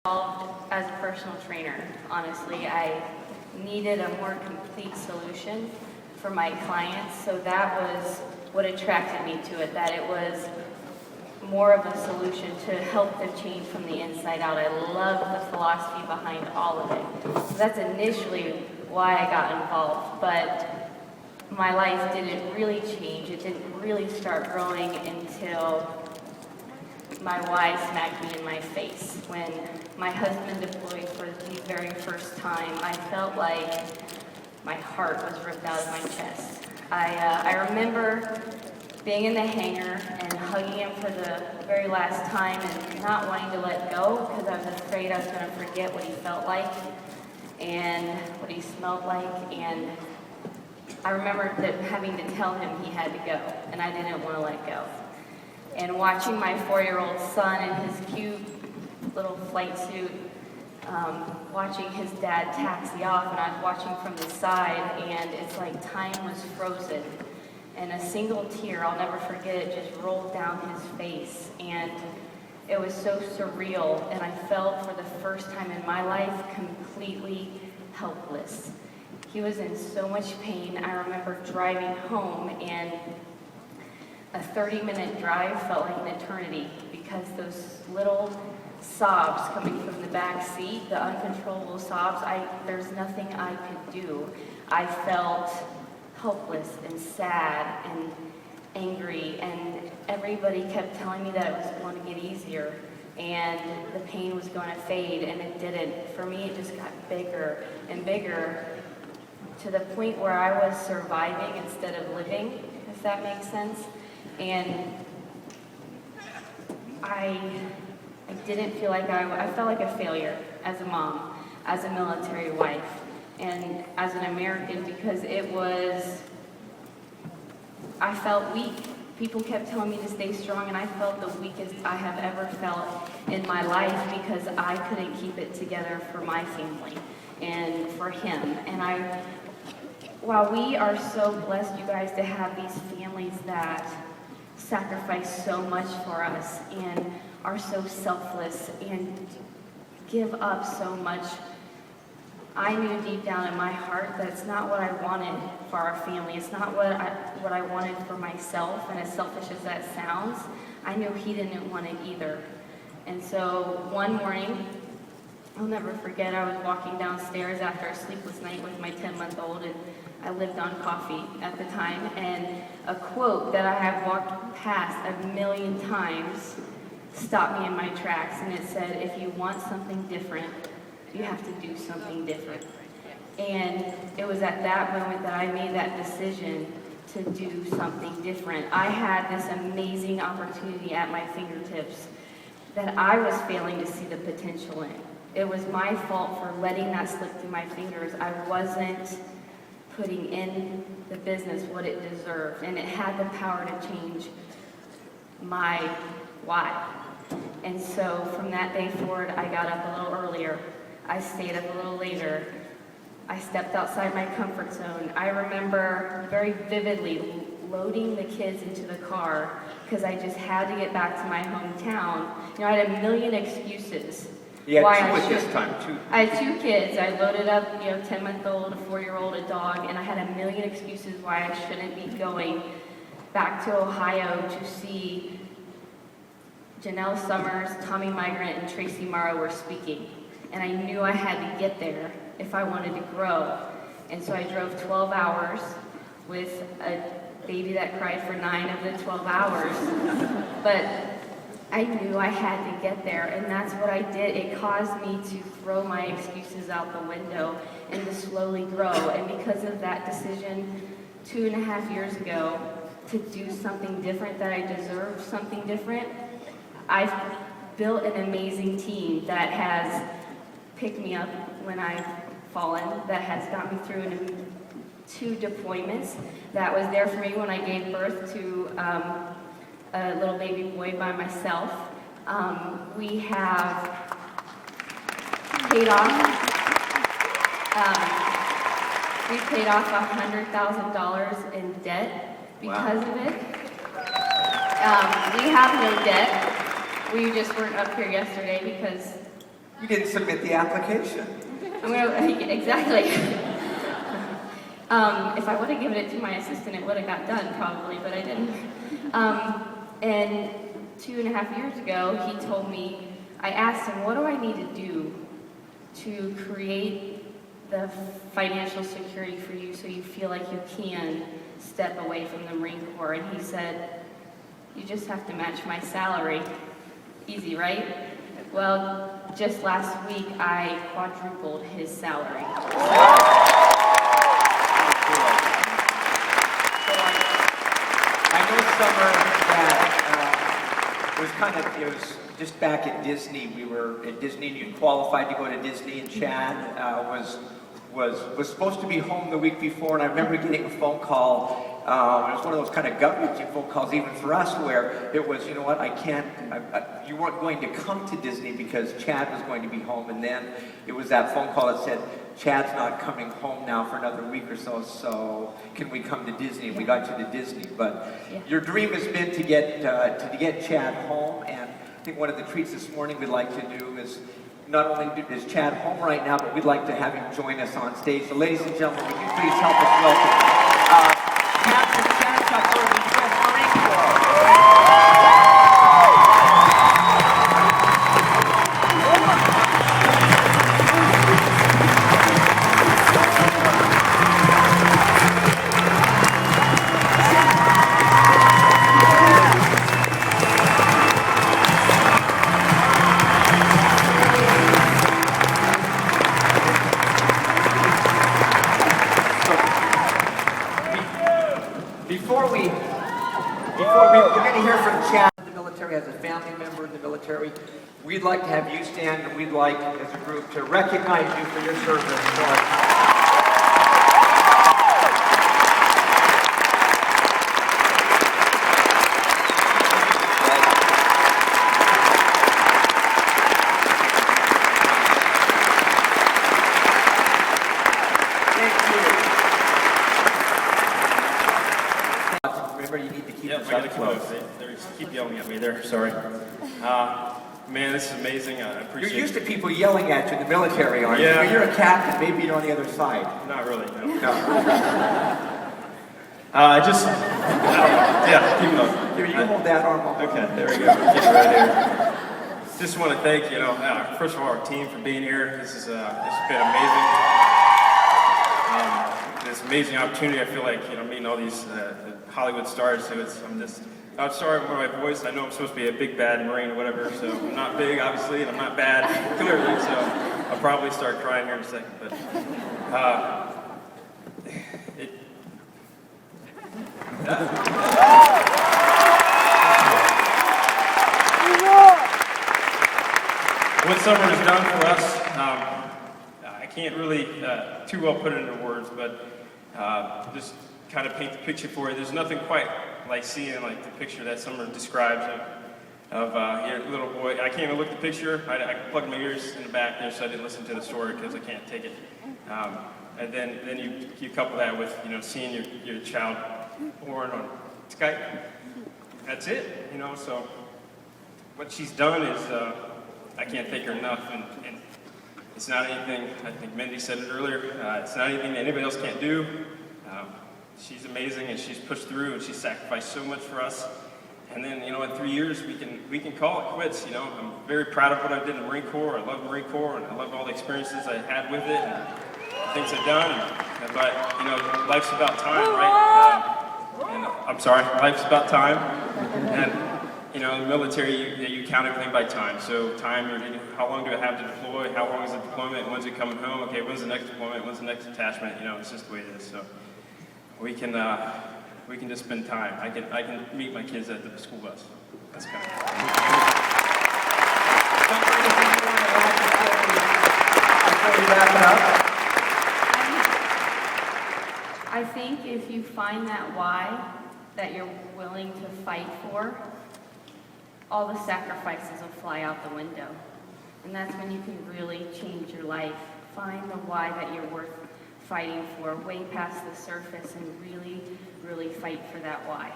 As a personal trainer, honestly, I needed a more complete solution for my clients, so that was what attracted me to it, that it was more of a solution to help them change from the inside out. I love the philosophy behind all of it. So that's initially why I got involved, but my life didn't really change. It didn't really start growing until my wife smacked me in my face. When my husband deployed for the very first time, I felt like my heart was ripped out of my chest. I remember being in the hangar and hugging him for the very last time and not wanting to let go because I was afraid I was going to forget what he felt like and what he smelled like. And I remember that having to tell him he had to go, and I didn't want to let go. And watching my 4-year-old son in his cute little flight suit, watching his dad taxi off, and I was watching from the side, and it's like time was frozen. And a single tear, I'll never forget it, just rolled down his face. And it was so surreal, and I felt for the first time in my life completely helpless. He was in so much pain. I remember driving home, and a 30-minute drive felt like an eternity because those little sobs coming from the back seat, the uncontrollable sobs, there's nothing I could do. I felt helpless and sad and angry, and everybody kept telling me that it was going to get easier and the pain was going to fade, and it didn't. For me, it just got bigger and bigger to the point where I was surviving instead of living, if that makes sense. And I didn't feel like I felt like a failure as a mom, as a military wife, and as an American, because I felt weak. People kept telling me to stay strong, and I felt the weakest I have ever felt in my life because I couldn't keep it together for my family and for him. And while we are so blessed, you guys, to have these families that sacrifice so much for us and are so selfless and give up so much, I knew deep down in my heart that it's not what I wanted for our family. It's not what I wanted for myself, and as selfish as that sounds, I knew he didn't want it either. And so one morning, I'll never forget, I was walking downstairs after a sleepless night with my 10-month-old, and I lived on coffee at the time, and a quote that I have walked past a million times stopped me in my tracks, and it said, "If you want something different, you have to do something different." And it was at that moment that I made that decision to do something different. I had this amazing opportunity at my fingertips that I was failing to see the potential in. It was my fault for letting that slip through my fingers. I wasn't putting in the business what it deserved, and it had the power to change my why. And so from that day forward, I got up a little earlier. I stayed up a little later. I stepped outside my comfort zone. I remember very vividly loading the kids into the car because I just had to get back to my hometown. You know, I had a million excuses. You had two at this time, too. I had 2 kids. I loaded up, 10-month-old, a 4-year-old, a dog, and I had a million excuses why I shouldn't be going back to Ohio to see Janelle Sommers, Tommy Migrant, and Tracy Morrow were speaking. And I knew I had to get there if I wanted to grow. And so I drove 12 hours with a baby that cried for 9 of the 12 hours. But I knew I had to get there, and that's what I did. It caused me to throw my excuses out the window and to slowly grow. And because of that decision 2.5 years ago to do something different, that I deserved something different, I've built an amazing team that has picked me up when I've fallen, that has got me through 2 deployments, that was there for me when I gave birth to a little baby boy by myself. We have paid off $100,000 in debt because of it. We have no debt. We just weren't up here yesterday because You didn't submit the application. Exactly. If I would have given it to my assistant, it would have got done probably, but I didn't. And 2.5 years ago, he told me, I asked him, what do I need to do to create the financial security for you so you feel like you can step away from the Marine Corps? And he said, you just have to match my salary. Easy, right? Well, just last week, I quadrupled his salary. I know, Sommer, that it was just back at Disney. We were at Disney, and you qualified to go to Disney, and Chad was supposed to be home the week before, and I remember getting a phone call. It was one of those kind of gut-wrenching phone calls, even for us, where it was, you know what, you weren't going to come to Disney because Chad was going to be home, and then it was that phone call that said, Chad's not coming home now for another week or so, so can we come to Disney? And we got you to Disney. But your dream has been to get Chad home, and I think one of the treats this morning we'd like to do is not only is Chad home right now, but we'd like to have him join us on stage. So ladies and gentlemen, would you please help us welcome Captain Chad Tucker of the U.S. Marine Corps. We're going to hear from Chad. The military has a family member in the military. We'd like to have you stand, and we'd like, as a group, to recognize you for your service. You need to keep I gotta close. They keep yelling at me there. Sorry. Man, this is amazing. I appreciate it. You're used to people yelling at you in the military, aren't you? Yeah. When you're a captain, maybe you're on the other side. Not really, no. No. Keep it up. Here, you hold that arm up. Okay, there we go. Keep it right here. Just want to thank, first of all, our team for being here. This has been amazing. This amazing opportunity. I feel like, meeting all these Hollywood stars, so I'm sorry for my voice. I know I'm supposed to be a big bad Marine or whatever, so I'm not big, obviously, and I'm not bad, clearly, so I'll probably start crying here in a second, but what Sommer has done for us, I can't really too well put it into words, but just kind of paint the picture for you. There's nothing quite like seeing the picture that Sommer describes of your little boy. I can't even look at the picture. I plugged my ears in the back there so I didn't listen to the story because I can't take it. And then you couple that with seeing your child born on Skype. That's it. So what she's done is I can't thank her enough, and it's not anything. I think Mindy said it earlier. It's not anything that anybody else can't do. She's amazing, and she's pushed through, and she's sacrificed so much for us. And then, in 3 years, we can call it quits. I'm very proud of what I did in the Marine Corps. I love the Marine Corps, and I love all the experiences I had with it, and things I've done. But life's about time, right? And I'm sorry, life's about time. And in the military, you count everything by time. So time, how long do I have to deploy? How long is the deployment? When's it coming home? Okay, when's the next deployment? When's the next attachment? It's just the way it is. So we can just spend time. I can meet my kids at the school bus. That's kind of Before we wrap it up? I think if you find that why that you're willing to fight for, all the sacrifices will fly out the window. And that's when you can really change your life. Find the why that you're worth fighting for, way past the surface, and really, really fight for that why.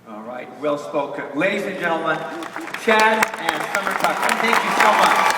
All right, well spoken. Ladies and gentlemen, Chad and Sommer Tucker, thank you so much.